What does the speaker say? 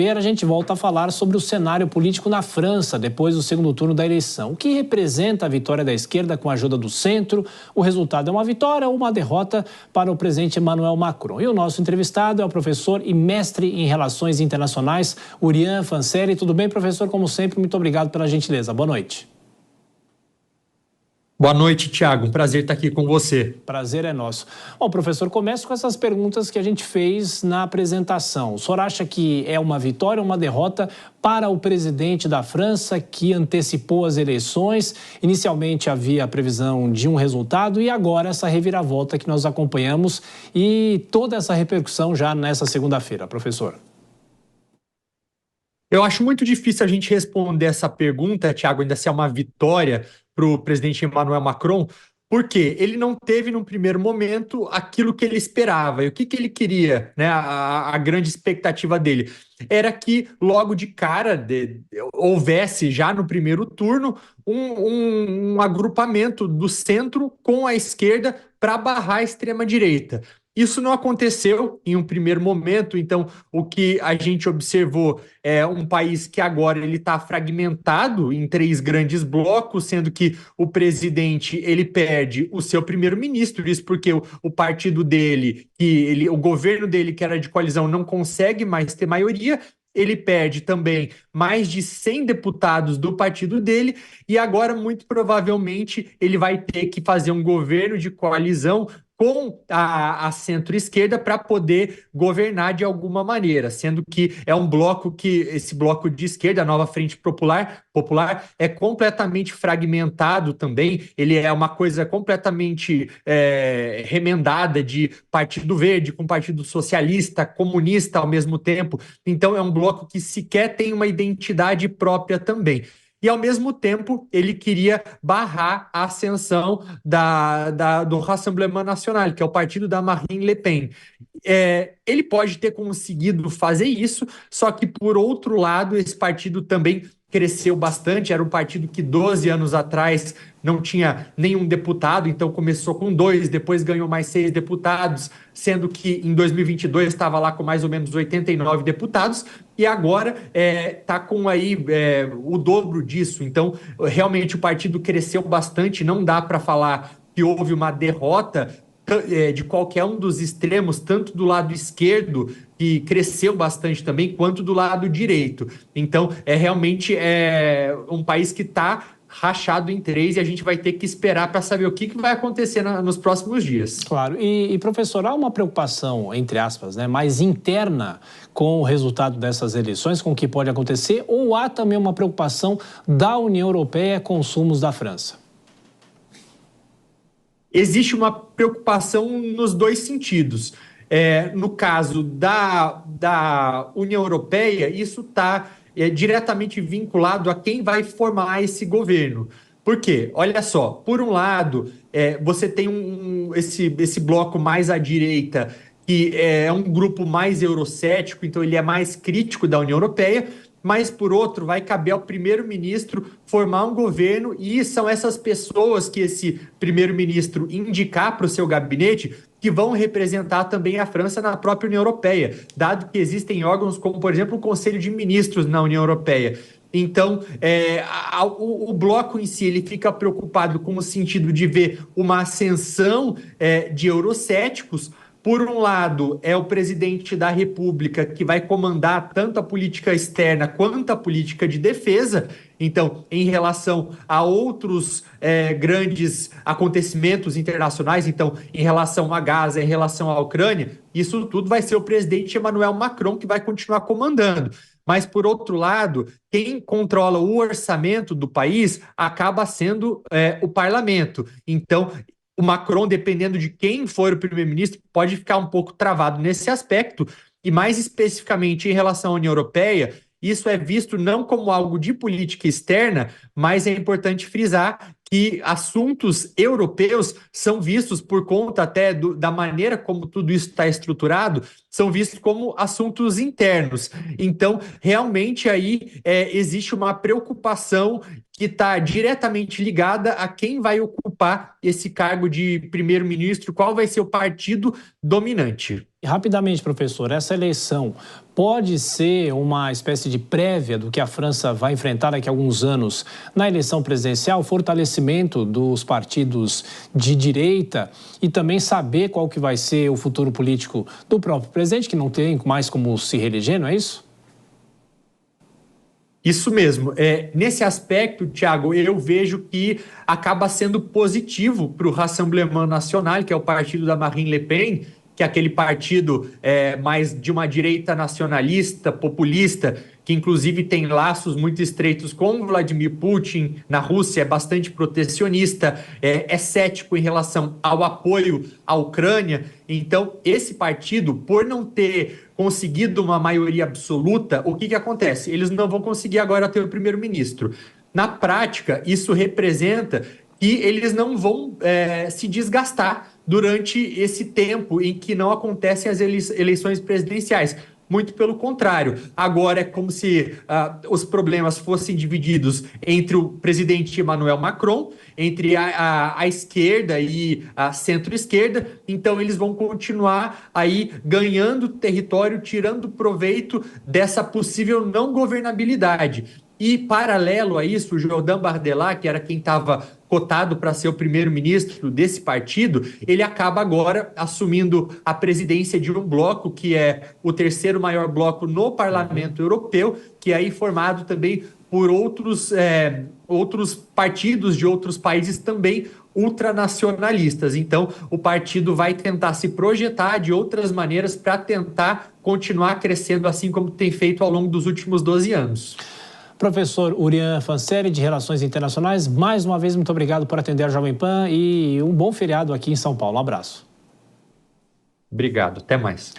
A gente volta a falar sobre o cenário político na França, depois do segundo turno da eleição. O que representa a vitória da esquerda com a ajuda do centro? O resultado é uma vitória ou uma derrota para o presidente Emmanuel Macron? E o nosso entrevistado é o professor e mestre em Relações Internacionais, Urian Fancelli. Tudo bem, professor? Como sempre, muito obrigado pela gentileza. Boa noite. Boa noite, Thiago. Um prazer estar aqui com você. Prazer é nosso. Bom, professor, começo com essas perguntas que a gente fez na apresentação. O senhor acha que é uma vitória ou uma derrota para o presidente da França, que antecipou as eleições? Inicialmente havia a previsão de um resultado e agora essa reviravolta que nós acompanhamos e toda essa repercussão já nessa segunda-feira, professor. Eu acho muito difícil a gente responder essa pergunta, Thiago, ainda se é uma vitória para o presidente Emmanuel Macron, porque ele não teve, num primeiro momento, aquilo que ele esperava. E o que ele queria, né? A grande expectativa dele era que, logo de cara, houvesse já no primeiro turno um agrupamento do centro com a esquerda para barrar a extrema-direita. Isso não aconteceu em um primeiro momento, então o que a gente observou é um país que agora ele está fragmentado em 3 grandes blocos, sendo que o presidente ele perde o seu primeiro-ministro, isso porque o partido dele, o governo dele, que era de coalizão, não consegue mais ter maioria. Ele perde também mais de 100 deputados do partido dele e agora, muito provavelmente, ele vai ter que fazer um governo de coalizão com a centro-esquerda para poder governar de alguma maneira, sendo que é um bloco que, esse bloco de esquerda, a Nova Frente Popular, é completamente fragmentado também, ele é uma coisa completamente remendada de Partido Verde com Partido Socialista, comunista ao mesmo tempo, então é um bloco que sequer tem uma identidade própria também. E, ao mesmo tempo, ele queria barrar a ascensão do Rassemblement National, que é o partido da Marine Le Pen. Ele pode ter conseguido fazer isso, só que, por outro lado, esse partido também cresceu bastante. Era um partido que 12 anos atrás não tinha nenhum deputado, então começou com 2, depois ganhou mais 6 deputados, sendo que em 2022 estava lá com mais ou menos 89 deputados, e agora está com aí o dobro disso. Então, realmente o partido cresceu bastante, não dá para falar que houve uma derrota de qualquer um dos extremos, tanto do lado esquerdo, que cresceu bastante também, quanto do lado direito. Então, realmente um país que está rachado em 3 e a gente vai ter que esperar para saber o que vai acontecer nos próximos dias. Claro. E, professor, há uma preocupação, entre aspas, né, mais interna com o resultado dessas eleições, com o que pode acontecer, ou há também uma preocupação da União Europeia com os rumos da França? Existe uma preocupação nos 2 sentidos. No caso da União Europeia, isso está diretamente vinculado a quem vai formar esse governo. Por quê? Olha só, por um lado, você tem esse bloco mais à direita, que é um grupo mais eurocético, então ele é mais crítico da União Europeia, mas, por outro, vai caber ao primeiro-ministro formar um governo e são essas pessoas que esse primeiro-ministro indicar para o seu gabinete que vão representar também a França na própria União Europeia, dado que existem órgãos como, por exemplo, o Conselho de Ministros na União Europeia. Então, o bloco em si ele fica preocupado com o sentido de ver uma ascensão de eurocéticos. Por um lado, é o presidente da República que vai comandar tanto a política externa quanto a política de defesa. Então, em relação a outros grandes acontecimentos internacionais, então, em relação a Gaza, em relação à Ucrânia, isso tudo vai ser o presidente Emmanuel Macron que vai continuar comandando. Mas, por outro lado, quem controla o orçamento do país acaba sendo o parlamento. Então, o Macron, dependendo de quem for o primeiro-ministro, pode ficar um pouco travado nesse aspecto. E mais especificamente em relação à União Europeia, isso é visto não como algo de política externa, mas é importante frisar que assuntos europeus são vistos, por conta até da maneira como tudo isso está estruturado, são vistos como assuntos internos. Então, realmente aí existe uma preocupação que está diretamente ligada a quem vai ocupar esse cargo de primeiro-ministro, qual vai ser o partido dominante. Rapidamente, professor, essa eleição pode ser uma espécie de prévia do que a França vai enfrentar daqui a alguns anos na eleição presidencial, fortalecimento dos partidos de direita e também saber qual que vai ser o futuro político do próprio presidente, que não tem mais como se reeleger, não é isso? Isso mesmo. Nesse aspecto, Thiago, eu vejo que acaba sendo positivo para o Rassemblement National, que é o partido da Marine Le Pen, que é aquele partido mais de uma direita nacionalista, populista, que inclusive tem laços muito estreitos com Vladimir Putin na Rússia, é bastante protecionista, é cético em relação ao apoio à Ucrânia. Então, esse partido, por não ter conseguido uma maioria absoluta, o que acontece? Eles não vão conseguir agora ter o primeiro-ministro. Na prática, isso representa que eles não vão se desgastar durante esse tempo em que não acontecem as eleições presidenciais. Muito pelo contrário. Agora é como se os problemas fossem divididos entre o presidente Emmanuel Macron, entre a esquerda e a centro-esquerda. Então eles vão continuar aí ganhando território, tirando proveito dessa possível não governabilidade. E, paralelo a isso, o Jordan Bardella, que era quem estava cotado para ser o primeiro-ministro desse partido, ele acaba agora assumindo a presidência de um bloco, que é o terceiro maior bloco no Parlamento Europeu, que é aí formado também por outros partidos de outros países também ultranacionalistas. Então, o partido vai tentar se projetar de outras maneiras para tentar continuar crescendo assim como tem feito ao longo dos últimos 12 anos. Professor Urian Fancelli, de Relações Internacionais, mais uma vez, muito obrigado por atender a Jovem Pan e um bom feriado aqui em São Paulo. Um abraço. Obrigado, até mais.